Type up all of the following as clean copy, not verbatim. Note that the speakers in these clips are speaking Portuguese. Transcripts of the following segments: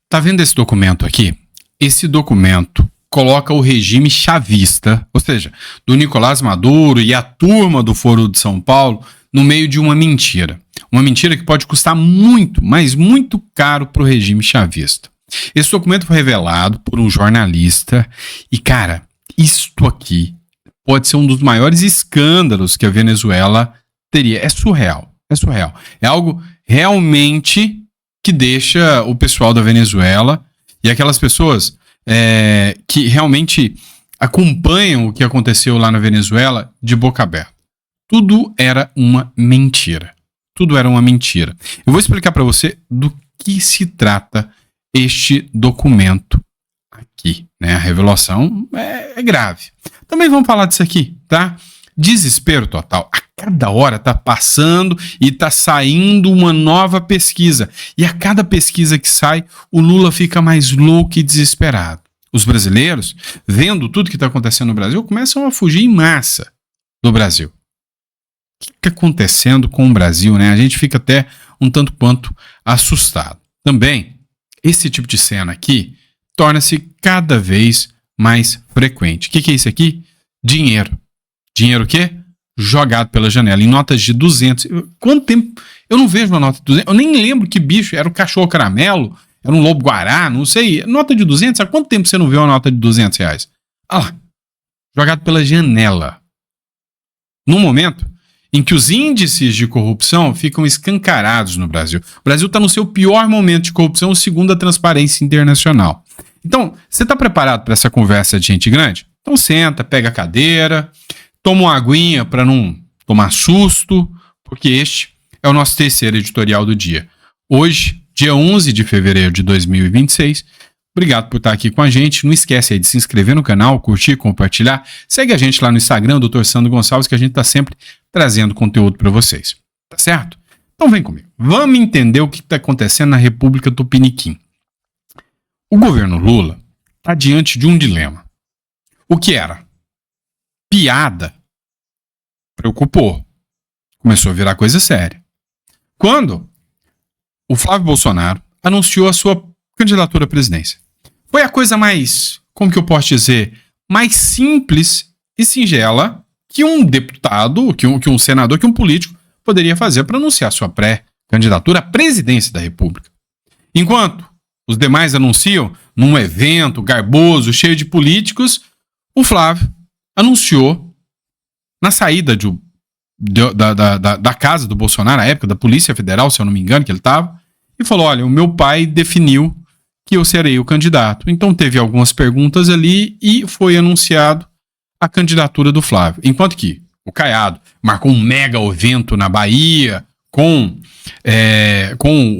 Tá vendo esse documento aqui? Esse documento coloca o regime chavista, ou seja, do Nicolás Maduro e a turma do Foro de São Paulo, no meio de uma mentira. Uma mentira que pode custar muito, mas muito caro para o regime chavista. Esse documento foi revelado por um jornalista e, cara, isto aqui pode ser um dos maiores escândalos que a Venezuela teria. É surreal, é surreal. É algo realmente que deixa o pessoal da Venezuela e aquelas pessoas que realmente acompanham o que aconteceu lá na Venezuela de boca aberta. Tudo era uma mentira. Tudo era uma mentira. Eu vou explicar para você do que se trata este documento aqui, né? A revelação é grave. Também vamos falar disso aqui, tá? Desespero total. A cada hora tá passando e tá saindo uma nova pesquisa. E a cada pesquisa que sai, o Lula fica mais louco e desesperado. Os brasileiros, vendo tudo que está acontecendo no Brasil, começam a fugir em massa do Brasil. O que está acontecendo com o Brasil, né? A gente fica até um tanto quanto assustado. Também, esse tipo de cena aqui torna-se cada vez mais frequente. O que é isso aqui? Dinheiro. Dinheiro o quê? Jogado pela janela, em notas de 200. Quanto tempo? Eu não vejo uma nota de 200. Eu nem lembro que bicho. Era o cachorro caramelo? Era um lobo-guará? Não sei. Nota de 200? Há quanto tempo você não vê uma nota de 200 reais? Ah lá. Jogado pela janela. No momento em que os índices de corrupção ficam escancarados no Brasil. O Brasil está no seu pior momento de corrupção, segundo a Transparência Internacional. Então, você está preparado para essa conversa de gente grande? Então senta, pega a cadeira, toma uma aguinha para não tomar susto, porque este é o nosso terceiro editorial do dia. Hoje, dia 11 de fevereiro de 2026. Obrigado por estar aqui com a gente. Não esquece aí de se inscrever no canal, curtir, compartilhar. Segue a gente lá no Instagram, Dr. Sandro Gonçalves, que a gente está sempre trazendo conteúdo para vocês. Tá certo? Então vem comigo. Vamos entender o que está acontecendo na República Tupiniquim. O governo Lula está diante de um dilema. O que era piada preocupou. Começou a virar coisa séria. Quando o Flávio Bolsonaro anunciou a sua candidatura à presidência. Foi a coisa mais, como que eu posso dizer, mais simples e singela que um deputado, que um senador, que um político poderia fazer para anunciar sua pré-candidatura à presidência da República. Enquanto os demais anunciam num evento garboso, cheio de políticos, o Flávio anunciou na saída da casa do Bolsonaro, na época da Polícia Federal, se eu não me engano, que ele estava, e falou, olha, o meu pai definiu que eu serei o candidato. Então teve algumas perguntas ali e foi anunciado a candidatura do Flávio. Enquanto que o Caiado marcou um mega evento na Bahia com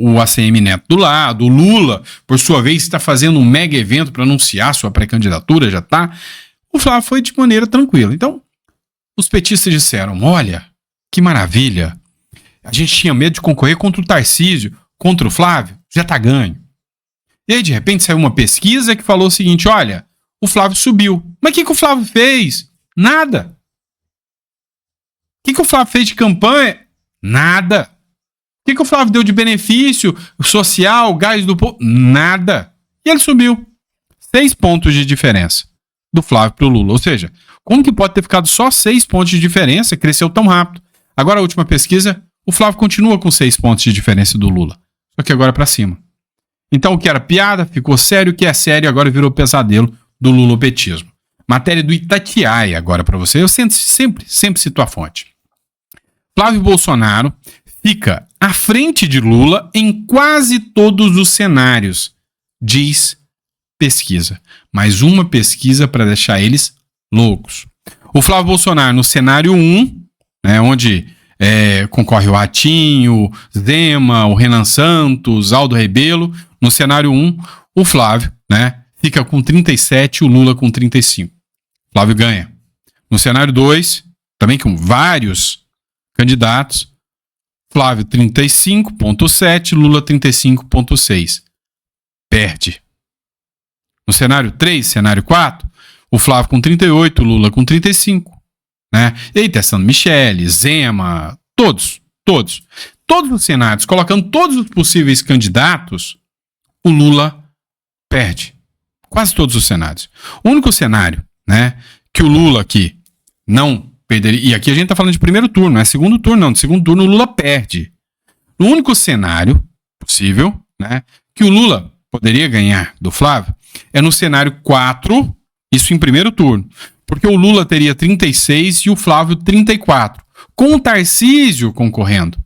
o ACM Neto do lado, o Lula, por sua vez, está fazendo um mega evento para anunciar sua pré-candidatura, já está. O Flávio foi de maneira tranquila. Então, os petistas disseram, olha, que maravilha, a gente tinha medo de concorrer contra o Tarcísio, contra o Flávio, já está ganho. E aí, de repente, saiu uma pesquisa que falou o seguinte, olha, o Flávio subiu. Mas o que o Flávio fez? Nada. O que o Flávio fez de campanha? Nada. O que o Flávio deu de benefício social, gás do povo? Nada. E ele subiu. 6 pontos de diferença do Flávio para o Lula. Ou seja, como que pode ter ficado só 6 pontos de diferença? Cresceu tão rápido. Agora, a última pesquisa, o Flávio continua com 6 pontos de diferença do Lula. Só que agora para cima. Então, o que era piada ficou sério, o que é sério agora virou pesadelo do lulopetismo. Matéria do Itatiaia agora para você. Eu sempre cito a fonte. Flávio Bolsonaro fica à frente de Lula em quase todos os cenários, diz pesquisa. Mais uma pesquisa para deixar eles loucos. O Flávio Bolsonaro no cenário 1, né, onde concorre o Ratinho, Zema, o Renan Santos, Aldo Rebelo. No cenário 1, o Flávio, né, fica com 37, o Lula com 35. Flávio ganha. No cenário 2, também com vários candidatos, Flávio 35,7, Lula 35,6. Perde. No cenário 3, cenário 4, o Flávio com 38, Lula com 35. Né? E aí testando Michele, Zema, todos os cenários, colocando todos os possíveis candidatos, o Lula Perde. Quase todos os cenários. O único cenário, né, que o Lula aqui não perderia, e aqui a gente tá falando de primeiro turno, não é segundo turno, não. No segundo turno o Lula perde. O único cenário possível, né, que o Lula poderia ganhar do Flávio é no cenário 4, isso em primeiro turno. Porque o Lula teria 36 e o Flávio 34. Com o Tarcísio concorrendo.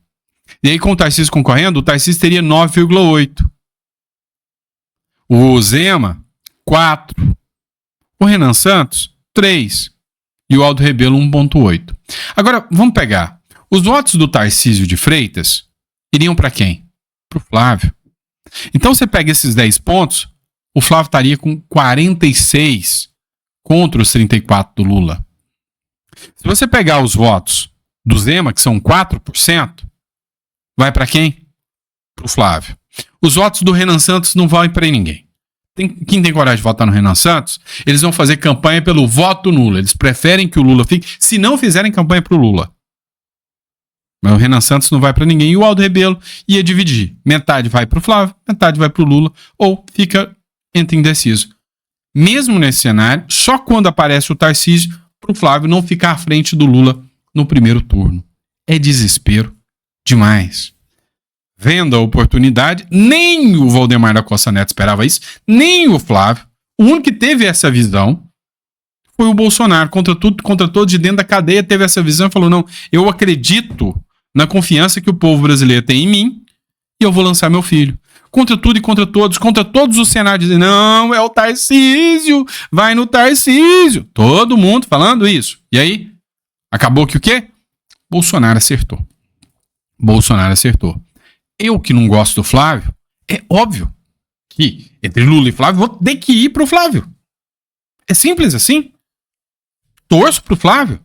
E aí, com o Tarcísio concorrendo, o Tarcísio teria 9,8. O Zema, 4. O Renan Santos, 3. E o Aldo Rebelo, 1,8. Agora, vamos pegar. Os votos do Tarcísio de Freitas iriam para quem? Para o Flávio. Então, você pega esses 10 pontos, o Flávio estaria com 46 contra os 34 do Lula. Se você pegar os votos do Zema, que são 4%, vai para quem? Para o Flávio. Os votos do Renan Santos não vão para ninguém. Quem tem coragem de votar no Renan Santos, eles vão fazer campanha pelo voto nulo. Eles preferem que o Lula fique, se não fizerem campanha para o Lula. Mas o Renan Santos não vai para ninguém. E o Aldo Rebelo ia dividir. Metade vai para o Flávio, metade vai para o Lula, ou fica entre indeciso. Mesmo nesse cenário, só quando aparece o Tarcísio, para o Flávio não ficar à frente do Lula no primeiro turno. É desespero demais. Vendo a oportunidade, nem o Valdemar da Costa Neto esperava isso, nem o Flávio. O único que teve essa visão foi o Bolsonaro. Contra tudo, contra todos, de dentro da cadeia, teve essa visão e falou: não, eu acredito na confiança que o povo brasileiro tem em mim e eu vou lançar meu filho. Contra tudo e contra todos os cenários, dizendo: não, é o Tarcísio, vai no Tarcísio. Todo mundo falando isso. E aí, acabou que o quê? Bolsonaro acertou. Eu que não gosto do Flávio, é óbvio que entre Lula e Flávio, vou ter que ir pro Flávio. É simples assim. Torço pro Flávio.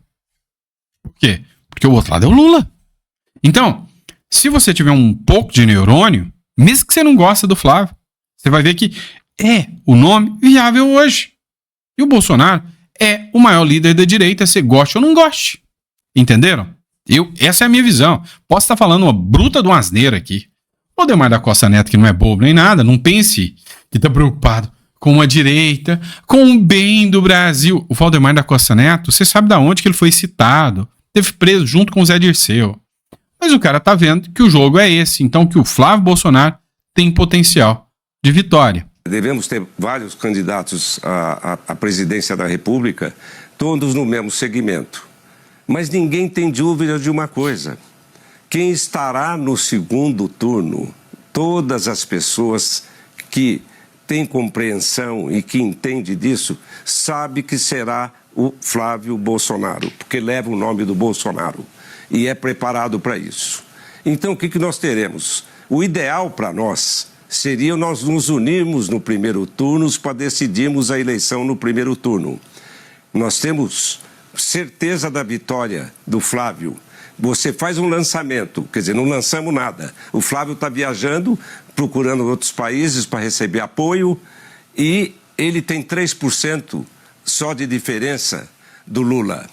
Por quê? Porque o outro lado é o Lula. Então, se você tiver um pouco de neurônio, mesmo que você não gosta do Flávio, você vai ver que é o nome viável hoje. E o Bolsonaro é o maior líder da direita, se goste ou não goste. Entenderam? Essa é a minha visão. Posso estar falando uma bruta de uma asneira aqui. O Valdemar da Costa Neto, que não é bobo nem nada, não pense que está preocupado com a direita, com o bem do Brasil. O Valdemar da Costa Neto, você sabe de onde que ele foi citado. Teve preso junto com o Zé Dirceu. Mas o cara tá vendo que o jogo é esse. Então que o Flávio Bolsonaro tem potencial de vitória. Devemos ter vários candidatos à presidência da República, todos no mesmo segmento. Mas ninguém tem dúvida de uma coisa: quem estará no segundo turno, todas as pessoas que têm compreensão e que entendem disso, sabem que será o Flávio Bolsonaro, porque leva o nome do Bolsonaro e é preparado para isso. Então, o que nós teremos? O ideal para nós seria nós nos unirmos no primeiro turno para decidirmos a eleição no primeiro turno. Nós temos certeza da vitória do Flávio. Você faz um lançamento, quer dizer, não lançamos nada. O Flávio está viajando, procurando outros países para receber apoio e ele tem 3% só de diferença do Lula.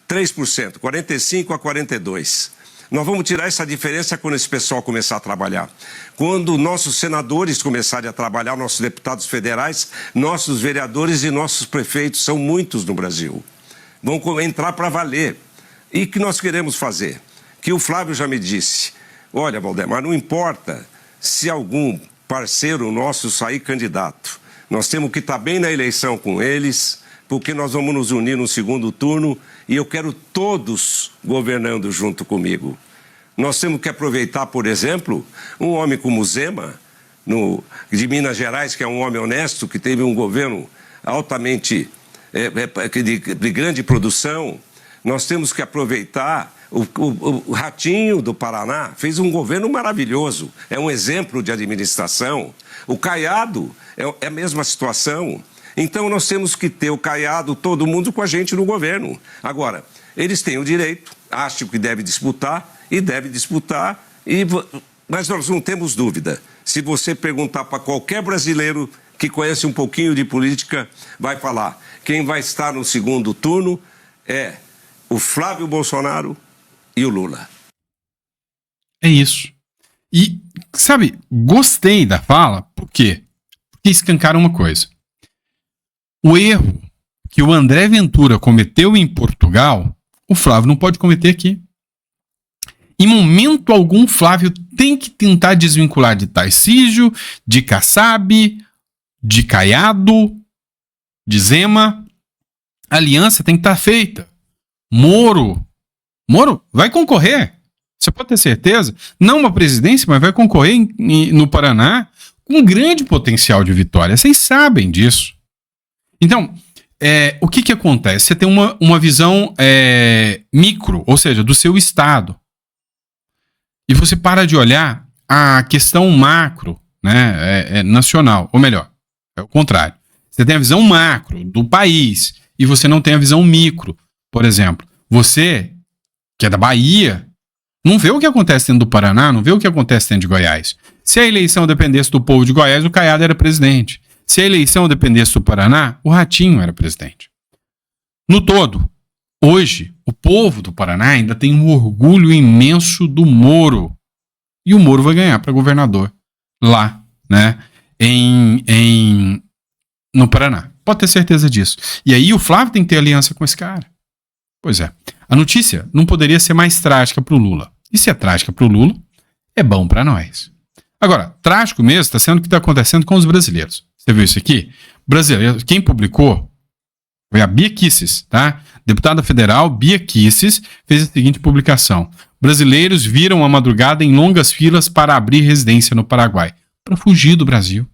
3%, 45 a 42. Nós vamos tirar essa diferença quando esse pessoal começar a trabalhar. Quando nossos senadores começarem a trabalhar, nossos deputados federais, nossos vereadores e nossos prefeitos, são muitos no Brasil, vão entrar para valer. E o que nós queremos fazer? Que o Flávio já me disse: olha, Valdemar, não importa se algum parceiro nosso sair candidato, nós temos que estar bem na eleição com eles, porque nós vamos nos unir no segundo turno e eu quero todos governando junto comigo. Nós temos que aproveitar, por exemplo, um homem como Zema, de Minas Gerais, que é um homem honesto, que teve um governo altamente de grande produção. Nós temos que aproveitar o Ratinho do Paraná, fez um governo maravilhoso, é um exemplo de administração. O Caiado é a mesma situação. Então nós temos que ter o Caiado, todo mundo com a gente no governo. Agora, eles têm o direito, acham que deve disputar, mas nós não temos dúvida. Se você perguntar para qualquer brasileiro que conhece um pouquinho de política, vai falar: quem vai estar no segundo turno é o Flávio Bolsonaro e o Lula. É isso. E, sabe, gostei da fala, por quê? que escancara uma coisa. O erro que o André Ventura cometeu em Portugal, o Flávio não pode cometer aqui. Em momento algum, Flávio tem que tentar desvincular de Tarcísio, de Kassab, de Caiado, de Zema. A aliança tem que estar feita. Moro vai concorrer. Você pode ter certeza. Não uma presidência, mas vai concorrer no Paraná com grande potencial de vitória. Vocês sabem disso. Então, o que acontece? Você tem uma visão micro, ou seja, do seu estado. E você para de olhar a questão macro, né, nacional. Ou melhor, é o contrário. Você tem a visão macro do país e você não tem a visão micro. Por exemplo, você, que é da Bahia, não vê o que acontece dentro do Paraná, não vê o que acontece dentro de Goiás. Se a eleição dependesse do povo de Goiás, o Caiado era presidente. Se a eleição dependesse do Paraná, o Ratinho era presidente. No todo, hoje, o povo do Paraná ainda tem um orgulho imenso do Moro. E o Moro vai ganhar para governador lá, né, no Paraná. Pode ter certeza disso. E aí o Flávio tem que ter aliança com esse cara. Pois é. A notícia não poderia ser mais trágica para o Lula. E se é trágica para o Lula, é bom para nós. Agora, trágico mesmo está sendo o que está acontecendo com os brasileiros. Você viu isso aqui? Brasileiro, quem publicou foi a Bia Kicis, tá? Deputada federal Bia Kicis fez a seguinte publicação: brasileiros viram a madrugada em longas filas para abrir residência no Paraguai, para fugir do Brasil.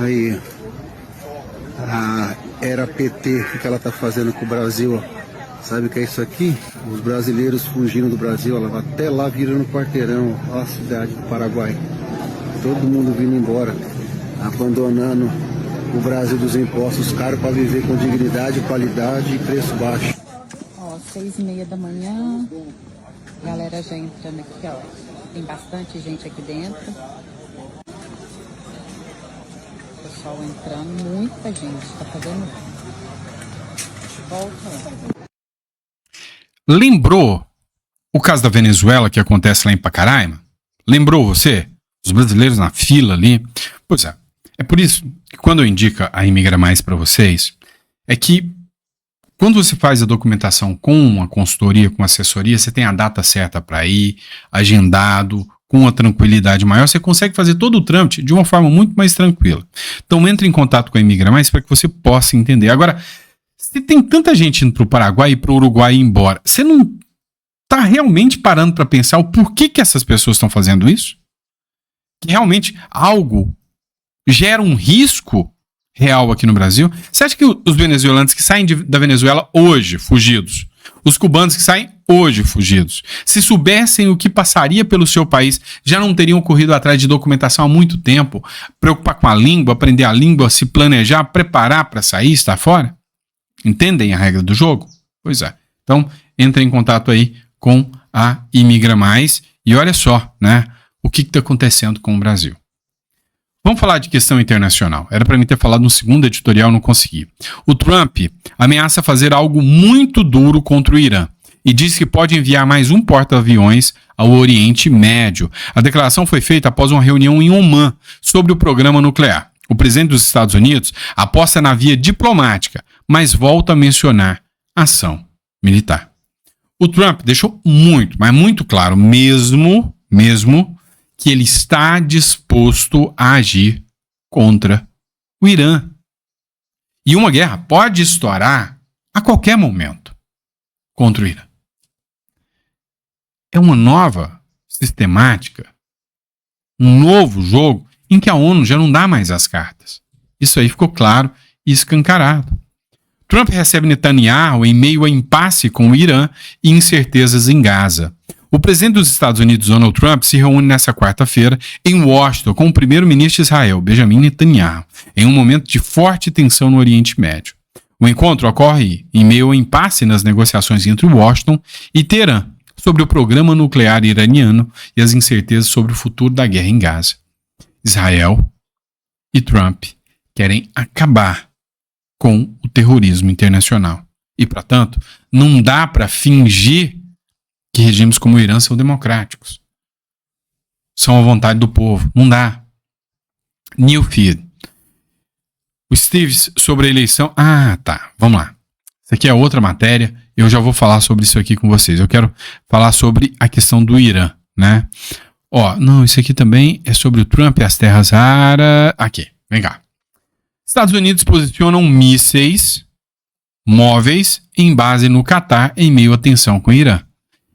Aí, a era PT, o que ela tá fazendo com o Brasil, ó. Sabe o que é isso aqui? Os brasileiros fugindo do Brasil, ela vai até lá virando quarteirão, ó, a cidade do Paraguai. Todo mundo vindo embora, abandonando o Brasil dos impostos caros para viver com dignidade, qualidade e preço baixo. Ó, 6:30 da manhã, a galera já entrando aqui, ó. Tem bastante gente aqui dentro. Pessoal entrando, muita gente, tá fazendo. Volta. Lembrou o caso da Venezuela que acontece lá em Pacaraima? Lembrou você? Os brasileiros na fila ali? Pois é. É por isso que quando eu indico a Imigra Mais para vocês, é que quando você faz a documentação com uma consultoria, com uma assessoria, você tem a data certa para ir, agendado, com uma tranquilidade maior, você consegue fazer todo o trâmite de uma forma muito mais tranquila. Então entre em contato com a Imigra Mais para que você possa entender. Agora, se tem tanta gente indo para o Paraguai e para o Uruguai ir embora, você não está realmente parando para pensar o porquê que essas pessoas estão fazendo isso? Que realmente algo gera um risco real aqui no Brasil? Você acha que os venezuelanos que saem da Venezuela hoje, fugidos, os cubanos que saem hoje, fugidos, se soubessem o que passaria pelo seu país, já não teriam corrido atrás de documentação há muito tempo, preocupar com a língua, aprender a língua, se planejar, preparar para sair, estar fora? Entendem a regra do jogo? Pois é. Então, entre em contato aí com a Imigra Mais e olha só, né, o que está acontecendo com o Brasil. Vamos falar de questão internacional. Era para mim ter falado no segundo editorial, não consegui. O Trump ameaça fazer algo muito duro contra o Irã e diz que pode enviar mais um porta-aviões ao Oriente Médio. A declaração foi feita após uma reunião em Omã sobre o programa nuclear. O presidente dos Estados Unidos aposta na via diplomática, mas volta a mencionar ação militar. O Trump deixou muito, mas muito claro, mesmo que ele está disposto a agir contra o Irã. E uma guerra pode estourar a qualquer momento contra o Irã. É uma nova sistemática, um novo jogo em que a ONU já não dá mais as cartas. Isso aí ficou claro e escancarado. Trump recebe Netanyahu em meio a impasse com o Irã e incertezas em Gaza. O presidente dos Estados Unidos, Donald Trump, se reúne nesta quarta-feira em Washington com o primeiro-ministro de Israel, Benjamin Netanyahu, em um momento de forte tensão no Oriente Médio. O encontro ocorre em meio ao impasse nas negociações entre Washington e Teherã sobre o programa nuclear iraniano e as incertezas sobre o futuro da guerra em Gaza. Israel e Trump querem acabar com o terrorismo internacional. E, portanto, não dá para fingir que regimes como o Irã são democráticos. São a vontade do povo. Não dá. Newfield. O Steves sobre a eleição... Ah, tá. Vamos lá. Isso aqui é outra matéria. Eu já vou falar sobre isso aqui com vocês. Eu quero falar sobre a questão do Irã, né? Ó, não, isso aqui também é sobre o Trump e as terras raras. Aqui, vem cá. Estados Unidos posicionam mísseis móveis em base no Catar em meio à tensão com o Irã.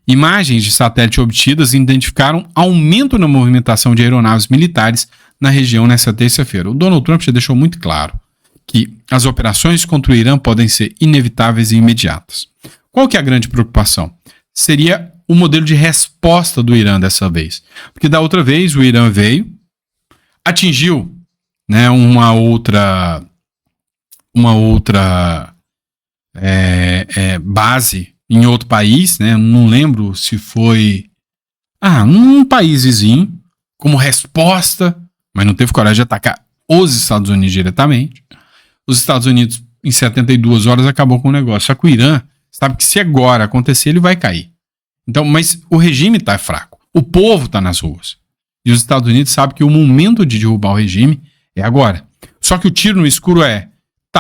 Imagens de satélite obtidas identificaram aumento na movimentação de aeronaves militares na região nesta terça-feira. O Donald Trump já deixou muito claro que as operações contra o Irã podem ser inevitáveis e imediatas. Qual que é a grande preocupação? Seria o modelo de resposta do Irã dessa vez. Porque da outra vez o Irã veio, atingiu, né, uma outra base em outro país, né? Não lembro se foi um país vizinho, como resposta, mas não teve coragem de atacar os Estados Unidos diretamente. Os Estados Unidos, em 72 horas, acabou com o negócio. Só que o Irã sabe que se agora acontecer, ele vai cair. Então, mas o regime está fraco. O povo está nas ruas. E os Estados Unidos sabem que o momento de derrubar o regime é agora. Só que o tiro no escuro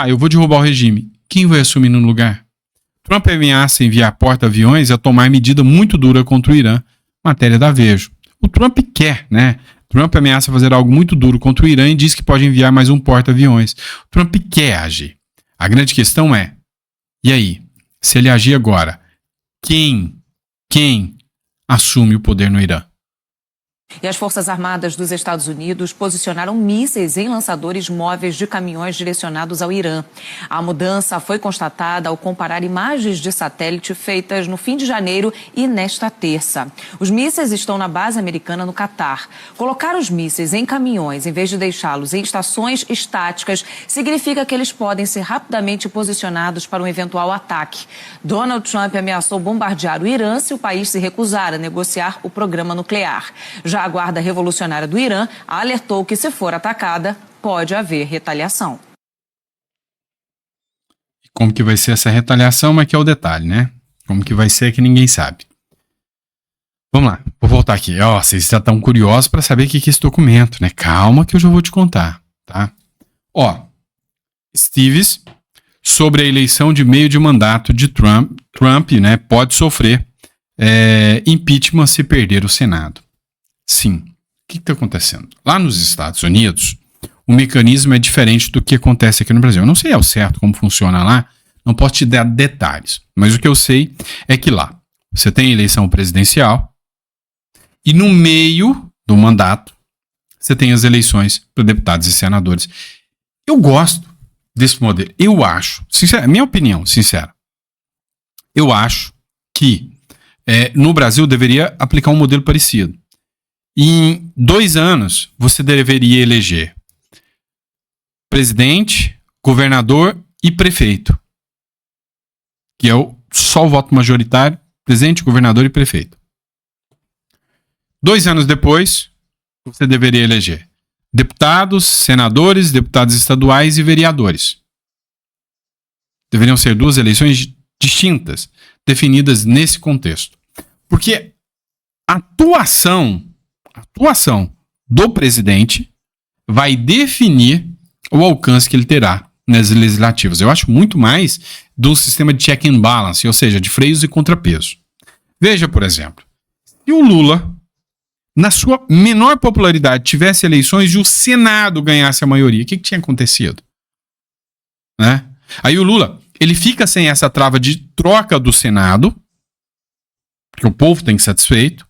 eu vou derrubar o regime. Quem vai assumir no lugar? Trump ameaça enviar porta-aviões a tomar medida muito dura contra o Irã. Matéria da Veja. O Trump quer, né? Trump ameaça fazer algo muito duro contra o Irã e diz que pode enviar mais um porta-aviões. O Trump quer agir. A grande questão é, e aí? Se ele agir agora, quem assume o poder no Irã? E as Forças Armadas dos Estados Unidos posicionaram mísseis em lançadores móveis de caminhões direcionados ao Irã. A mudança foi constatada ao comparar imagens de satélite feitas no fim de janeiro e nesta terça. Os mísseis estão na base americana no Catar. Colocar os mísseis em caminhões em vez de deixá-los em estações estáticas significa que eles podem ser rapidamente posicionados para um eventual ataque. Donald Trump ameaçou bombardear o Irã se o país se recusar a negociar o programa nuclear. Já a Guarda Revolucionária do Irã alertou que, se for atacada, pode haver retaliação. Como que vai ser essa retaliação, mas que é o detalhe, né? Como que vai ser que ninguém sabe. Vamos lá, vou voltar aqui. Vocês já estão curiosos para saber o que é esse documento, né? Calma que eu já vou te contar, tá? Steves, sobre a eleição de meio de mandato de Trump, né, pode sofrer impeachment se perder o Senado. Sim. O que está acontecendo? Lá nos Estados Unidos, o mecanismo é diferente do que acontece aqui no Brasil. Eu não sei ao certo como funciona lá, não posso te dar detalhes. Mas o que eu sei é que lá você tem eleição presidencial e no meio do mandato você tem as eleições para deputados e senadores. Eu gosto desse modelo. Eu acho, minha opinião sincera, eu acho que no Brasil deveria aplicar um modelo parecido. Em 2 anos, você deveria eleger presidente, governador e prefeito. Que é só o voto majoritário, presidente, governador e prefeito. 2 anos depois, você deveria eleger deputados, senadores, deputados estaduais e vereadores. Deveriam ser 2 eleições distintas, definidas nesse contexto. Porque a atuação do presidente vai definir o alcance que ele terá nas legislativas. Eu acho muito mais do sistema de check and balance, ou seja, de freios e contrapeso. Veja, por exemplo, se o Lula, na sua menor popularidade, tivesse eleições e o Senado ganhasse a maioria, o que tinha acontecido? Né? Aí o Lula, ele fica sem essa trava de troca do Senado, porque o povo tem que ser satisfeito,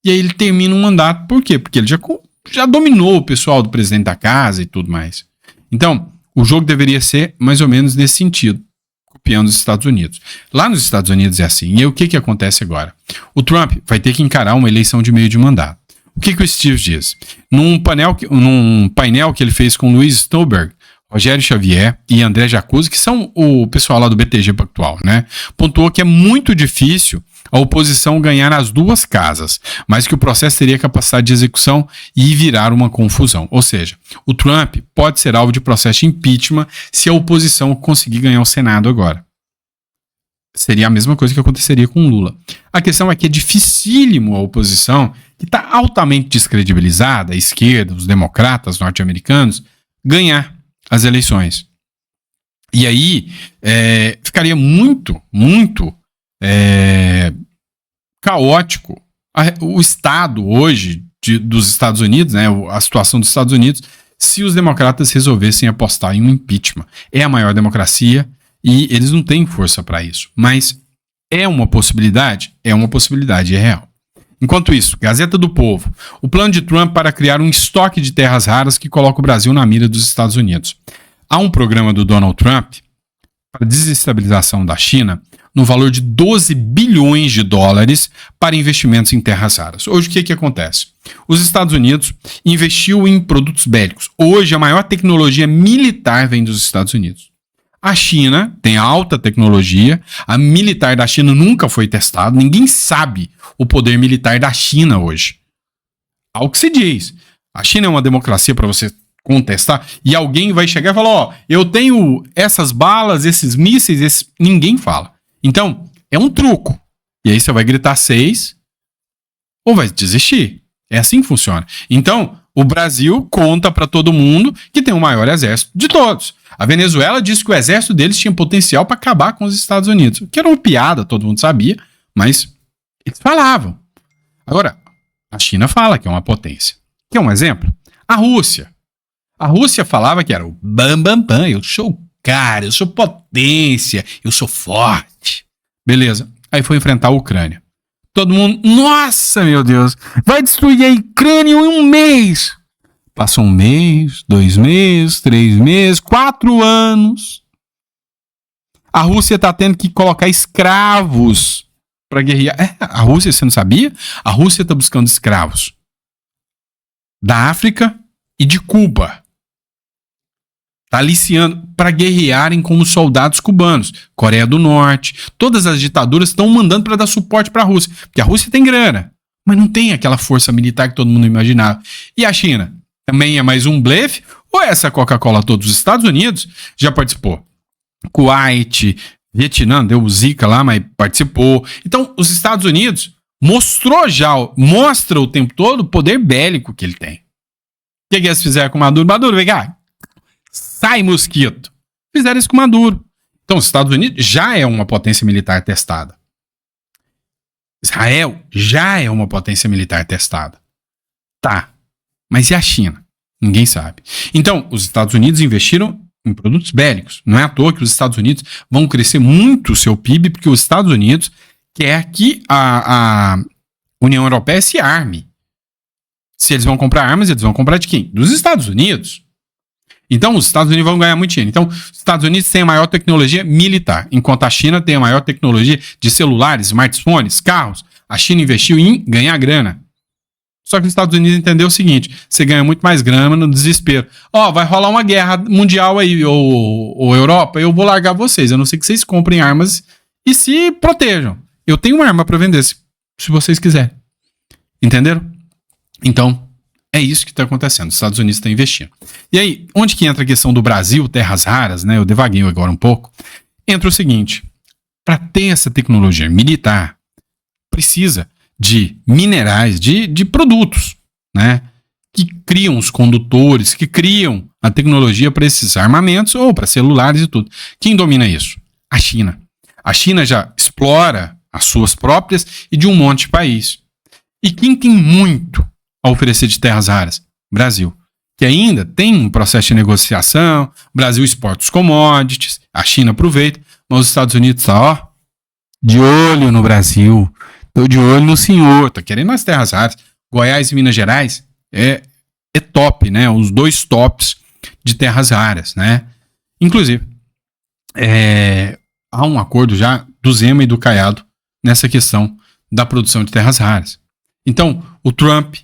e aí ele termina um mandato. Por quê? Porque ele já dominou o pessoal do presidente da casa e tudo mais. Então, o jogo deveria ser mais ou menos nesse sentido, copiando os Estados Unidos. Lá nos Estados Unidos é assim. E aí, o que acontece agora? O Trump vai ter que encarar uma eleição de meio de mandato. O que o Steve diz? Num painel que ele fez com Luiz Stolberg, Rogério Xavier e André Jacuzzi, que são o pessoal lá do BTG Pactual, né? Pontuou que é muito difícil a oposição ganhar as 2 casas, mas que o processo teria capacidade de execução e virar uma confusão. Ou seja, o Trump pode ser alvo de processo de impeachment se a oposição conseguir ganhar o Senado agora. Seria a mesma coisa que aconteceria com o Lula. A questão é que é dificílimo a oposição que está altamente descredibilizada, a esquerda, os democratas norte-americanos, ganhar as eleições. E aí ficaria muito caótico o Estado hoje dos Estados Unidos, né, a situação dos Estados Unidos, se os democratas resolvessem apostar em um impeachment. É a maior democracia e eles não têm força para isso. Mas é uma possibilidade? É uma possibilidade, é real. Enquanto isso, Gazeta do Povo. O plano de Trump para criar um estoque de terras raras que coloca o Brasil na mira dos Estados Unidos. Há um programa do Donald Trump para desestabilização da China no valor de 12 bilhões de dólares para investimentos em terras raras. Hoje, o que acontece? Os Estados Unidos investiu em produtos bélicos. Hoje, a maior tecnologia militar vem dos Estados Unidos. A China tem alta tecnologia, a militar da China nunca foi testada, ninguém sabe o poder militar da China hoje. Ao que se diz. A China é uma democracia para você contestar, e alguém vai chegar e falar, ó, eu tenho essas balas, esses mísseis, ninguém fala. Então, é um truco. E aí você vai gritar 6 ou vai desistir. É assim que funciona. Então, o Brasil conta para todo mundo que tem o maior exército de todos. A Venezuela disse que o exército deles tinha potencial para acabar com os Estados Unidos. Que era uma piada, todo mundo sabia, mas eles falavam. Agora, a China fala que é uma potência. Quer um exemplo? A Rússia. A Rússia falava que era o bam, bam, bam, eu sou o cara, eu sou potência, eu sou forte. Beleza. Aí foi enfrentar a Ucrânia. Todo mundo, nossa, meu Deus, vai destruir a Ucrânia em um mês. Passou 1 mês, 2 meses, 3 meses, 4 anos. A Rússia está tendo que colocar escravos para guerrear. A Rússia, você não sabia? A Rússia está buscando escravos da África e de Cuba. Está aliciando para guerrearem como soldados cubanos. Coreia do Norte. Todas as ditaduras estão mandando para dar suporte para a Rússia. Porque a Rússia tem grana, mas não tem aquela força militar que todo mundo imaginava. E a China? Também é mais um blefe? Ou essa Coca-Cola todos os Estados Unidos já participou? Kuwait, Vietnã, deu Zika lá, mas participou. Então, os Estados Unidos mostra o tempo todo o poder bélico que ele tem. O que eles fizeram com o Maduro? Maduro, vem cá. Sai, mosquito. Fizeram isso com o Maduro. Então, os Estados Unidos já é uma potência militar testada. Israel já é uma potência militar testada. Tá. Mas e a China? Ninguém sabe. Então, os Estados Unidos investiram em produtos bélicos. Não é à toa que os Estados Unidos vão crescer muito o seu PIB, porque os Estados Unidos quer que a União Europeia se arme. Se eles vão comprar armas, eles vão comprar de quem? Dos Estados Unidos. Então, os Estados Unidos vão ganhar muito dinheiro. Então, os Estados Unidos têm a maior tecnologia militar, enquanto a China tem a maior tecnologia de celulares, smartphones, carros. A China investiu em ganhar grana. Só que os Estados Unidos entendeu o seguinte, você ganha muito mais grana no desespero. Ó, vai rolar uma guerra mundial aí, ou Europa, eu vou largar vocês. A não ser que vocês comprem armas e se protejam. Eu tenho uma arma para vender, se vocês quiserem. Entenderam? Então, é isso que está acontecendo. Os Estados Unidos estão investindo. E aí, onde que entra a questão do Brasil, terras raras, né? Eu devagueio agora um pouco. Entra o seguinte, para ter essa tecnologia militar, precisa de minerais, de produtos, né? Que criam os condutores, que criam a tecnologia para esses armamentos ou para celulares e tudo. Quem domina isso? A China. A China já explora as suas próprias e de um monte de país. E quem tem muito a oferecer de terras raras? Brasil. Que ainda tem um processo de negociação, o Brasil exporta os commodities, a China aproveita, mas os Estados Unidos estão, ó, de olho no Brasil. Tô de olho no senhor, tá querendo as terras raras. Goiás e Minas Gerais é top, né? Os 2 tops de terras raras, né? Inclusive, há um acordo já do Zema e do Caiado nessa questão da produção de terras raras. Então, o Trump,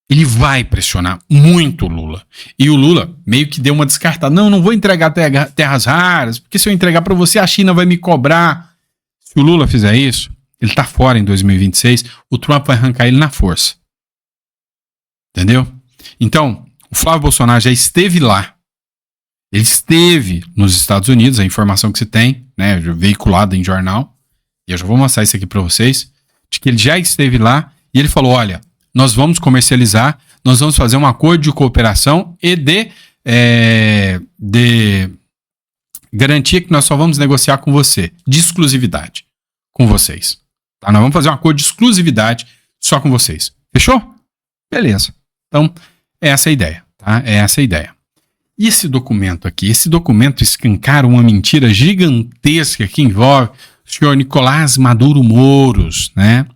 ele vai pressionar muito o Lula. E o Lula meio que deu uma descartada. Não vou entregar terras raras, porque se eu entregar para você, a China vai me cobrar. Se o Lula fizer isso, ele tá fora em 2026, o Trump vai arrancar ele na força. Entendeu? Então, o Flávio Bolsonaro já esteve lá. Ele esteve nos Estados Unidos, a informação que se tem, né, veiculada em jornal, e eu já vou mostrar isso aqui para vocês, de que ele já esteve lá, e ele falou, olha, nós vamos comercializar, nós vamos fazer um acordo de cooperação e de garantia que nós só vamos negociar com você, de exclusividade com vocês. Tá? Nós vamos fazer um acordo de exclusividade só com vocês. Fechou? Beleza. Então, é essa a ideia. Tá? É essa a ideia. E esse documento aqui? Esse documento escancara uma mentira gigantesca que envolve o senhor Nicolás Maduro Moros, né?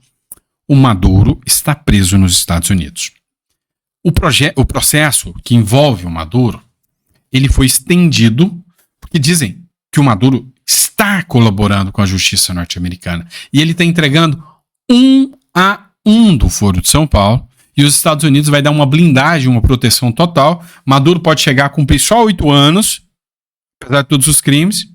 O Maduro está preso nos Estados Unidos. O processo que envolve o Maduro, ele foi estendido, porque dizem que o Maduro está colaborando com a justiça norte-americana. E ele está entregando 1 a 1 do Foro de São Paulo, e os Estados Unidos vai dar uma blindagem, uma proteção total. Maduro pode chegar a cumprir só 8 anos, apesar de todos os crimes,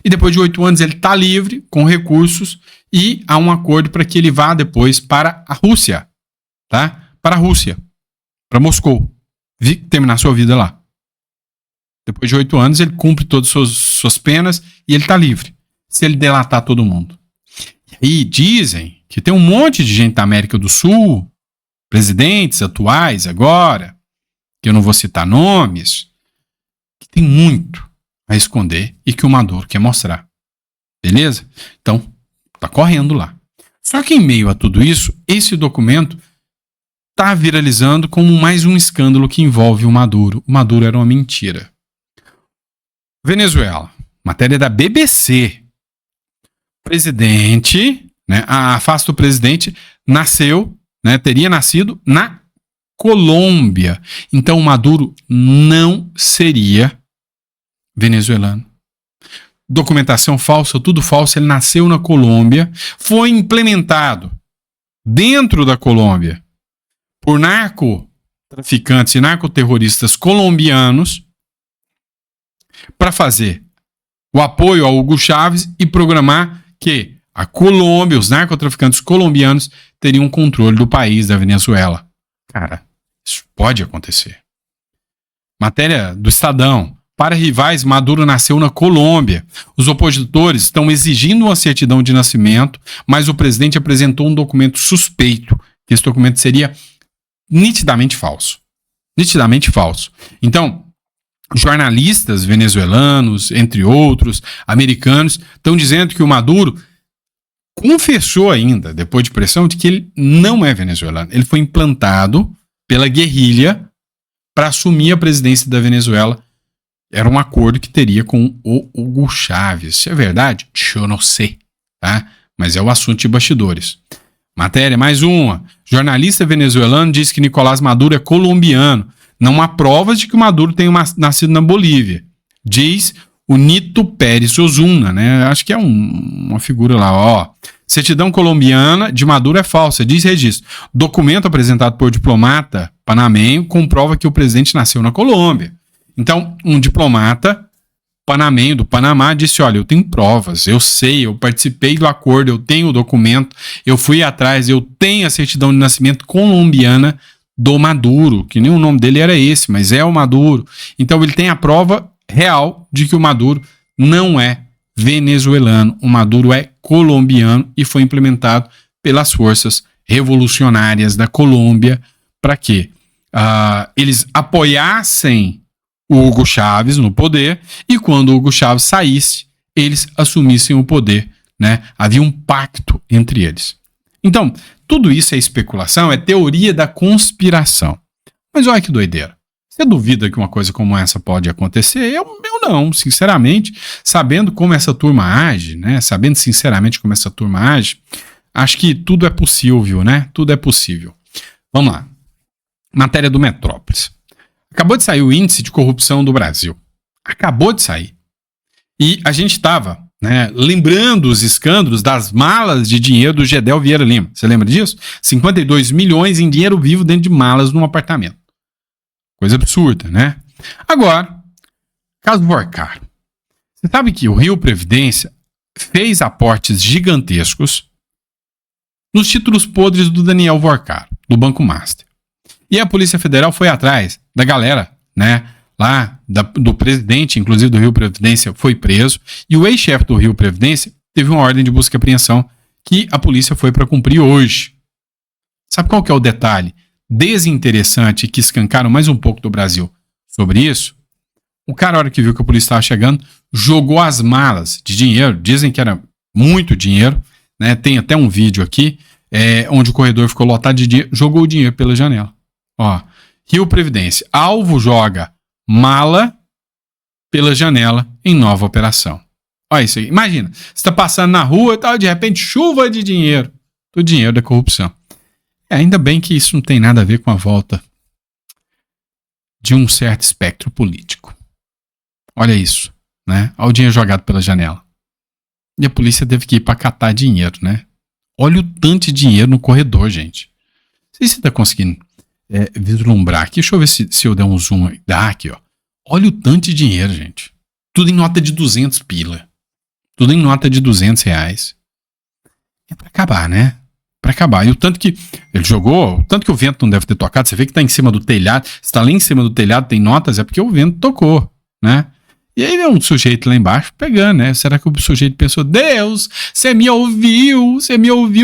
e depois de 8 anos ele está livre, com recursos, e há um acordo para que ele vá depois para a Rússia, tá? Para a Rússia, para Moscou, terminar sua vida lá. Depois de 8 anos ele cumpre todas as suas penas e ele está livre, se ele delatar todo mundo. E dizem que tem um monte de gente da América do Sul, presidentes atuais agora, que eu não vou citar nomes, que tem muito a esconder e que o Maduro quer mostrar. Beleza? Então, tá correndo lá. Só que em meio a tudo isso, esse documento tá viralizando como mais um escândalo que envolve o Maduro. O Maduro era uma mentira. Venezuela. Matéria da BBC. Presidente, né, a afasta do presidente, nasceu, né, teria nascido na Colômbia. Então o Maduro não seria venezuelano. Documentação falsa, tudo falso. Ele nasceu na Colômbia, foi implementado dentro da Colômbia por narcotraficantes e narcoterroristas colombianos para fazer o apoio ao Hugo Chávez e programar que a Colômbia, os narcotraficantes colombianos, teriam controle do país, da Venezuela. Cara, isso pode acontecer. Matéria do Estadão. Para rivais, Maduro nasceu na Colômbia. Os opositores estão exigindo uma certidão de nascimento, mas o presidente apresentou um documento suspeito, que esse documento seria nitidamente falso. Nitidamente falso. Então, jornalistas venezuelanos, entre outros, americanos, estão dizendo que o Maduro confessou ainda, depois de pressão, de que ele não é venezuelano. Ele foi implantado pela guerrilha para assumir a presidência da Venezuela. Era um acordo que teria com o Hugo Chávez. Se é verdade, eu não sei, tá? Mas é o assunto de bastidores. Matéria, mais uma. Jornalista venezuelano diz que Nicolás Maduro é colombiano. Não há provas de que o Maduro tenha nascido na Bolívia. Diz o Nito Pérez Ozuna, né? Acho que é uma figura lá, ó. Certidão colombiana de Maduro é falsa, diz registro. Documento apresentado por diplomata panamenho comprova que o presidente nasceu na Colômbia. Então, um diplomata panamenho do Panamá disse, olha, eu tenho provas, eu sei, eu participei do acordo, eu tenho o documento, eu fui atrás, eu tenho a certidão de nascimento colombiana do Maduro, que nem o nome dele era esse, mas é o Maduro. Então, ele tem a prova real de que o Maduro não é venezuelano, o Maduro é colombiano e foi implementado pelas forças revolucionárias da Colômbia para que eles apoiassem o Hugo Chávez no poder e quando o Hugo Chávez saísse, eles assumissem o poder, né? Havia um pacto entre eles. Então, tudo isso é especulação, é teoria da conspiração. Mas olha que doideira. Você duvida que uma coisa como essa pode acontecer? Eu não, sinceramente, sabendo como essa turma age, né? Sabendo sinceramente como essa turma age, acho que tudo é possível, né? Tudo é possível. Vamos lá. Matéria do Metrópolis. Acabou de sair o índice de corrupção do Brasil. Acabou de sair. E a gente estava, né, lembrando os escândalos das malas de dinheiro do Gedel Vieira Lima. Você lembra disso? 52 milhões em dinheiro vivo dentro de malas num apartamento. Coisa absurda, né? Agora, caso Vorcaro. Você sabe que o Rio Previdência fez aportes gigantescos nos títulos podres do Daniel Vorcaro, do Banco Master. E a Polícia Federal foi atrás da galera, né? Lá do presidente, inclusive do Rio Previdência, foi preso. E o ex-chefe do Rio Previdência teve uma ordem de busca e apreensão que a polícia foi para cumprir hoje. Sabe qual que é o detalhe desinteressante que escancaram mais um pouco do Brasil sobre isso? O cara, na hora que viu que a polícia estava chegando, jogou as malas de dinheiro, dizem que era muito dinheiro, né? Tem até um vídeo aqui, onde o corredor ficou lotado de dinheiro, jogou o dinheiro pela janela. Ó, Rio Previdência, alvo joga mala pela janela em nova operação. Olha isso aí, imagina, você está passando na rua e tal, de repente chuva de dinheiro, do dinheiro da corrupção. Ainda bem que isso não tem nada a ver com a volta de um certo espectro político. Olha isso, né? Olha o dinheiro jogado pela janela. E a polícia teve que ir para catar dinheiro, né? Olha o tanto de dinheiro no corredor, gente. Não sei se você está conseguindo vislumbrar aqui. Deixa eu ver se eu der um zoom. Dá aqui, ó. Olha o tanto de dinheiro, gente. Tudo em nota de 200 pila. Tudo em nota de R$200. É para acabar, né? Para acabar. E o tanto que ele jogou, o tanto que o vento não deve ter tocado. Você vê que tá em cima do telhado. Se tá lá em cima do telhado, tem notas, é porque o vento tocou, né? E aí é um sujeito lá embaixo pegando, né? Será que o sujeito pensou, Deus, você me ouviu,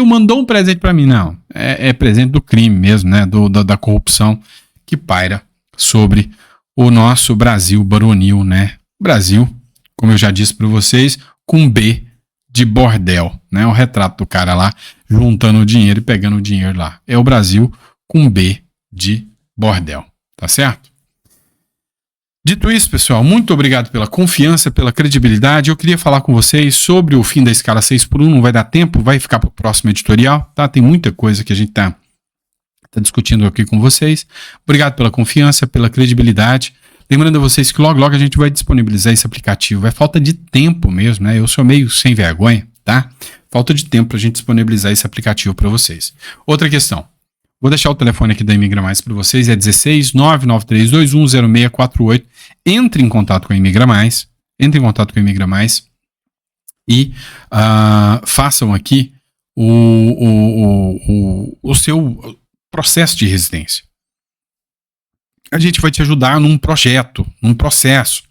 mandou um presente para mim? Não, é presente do crime mesmo, né? Da corrupção que paira sobre o nosso Brasil baronil, né? Brasil, como eu já disse para vocês, com B de bordel, né? O retrato do cara lá, juntando o dinheiro e pegando o dinheiro lá. É o Brasil com B de bordel, tá certo? Dito isso, pessoal, muito obrigado pela confiança, pela credibilidade. Eu queria falar com vocês sobre o fim da escala 6x1, não vai dar tempo, vai ficar para o próximo editorial, tá? Tem muita coisa que a gente tá discutindo aqui com vocês. Obrigado pela confiança, pela credibilidade. Lembrando a vocês que logo a gente vai disponibilizar esse aplicativo. É falta de tempo mesmo, né? Eu sou meio sem vergonha, tá? Falta de tempo para a gente disponibilizar esse aplicativo para vocês. Outra questão. Vou deixar o telefone aqui da Imigra Mais para vocês, é 16 99321 0648. Entre em contato com a Imigra Mais, e façam aqui o seu processo de residência. A gente vai te ajudar num processo.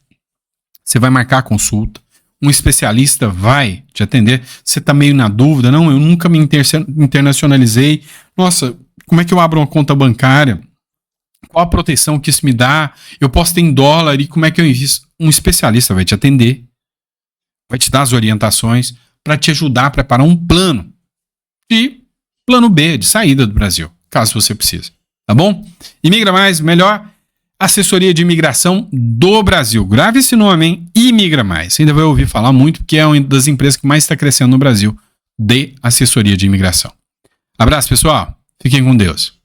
Você vai marcar a consulta, um especialista vai te atender. Você está meio na dúvida, não, eu nunca me internacionalizei. Nossa, como é que eu abro uma conta bancária? Qual a proteção que isso me dá? Eu posso ter em dólar e como é que eu invisto? Um especialista vai te atender, vai te dar as orientações para te ajudar a preparar um plano B de saída do Brasil, caso você precise. Tá bom? Imigra Mais, melhor assessoria de imigração do Brasil. Grave esse nome, hein? Imigra Mais. Você ainda vai ouvir falar muito, porque é uma das empresas que mais está crescendo no Brasil de assessoria de imigração. Abraço, pessoal. Fiquem com Deus.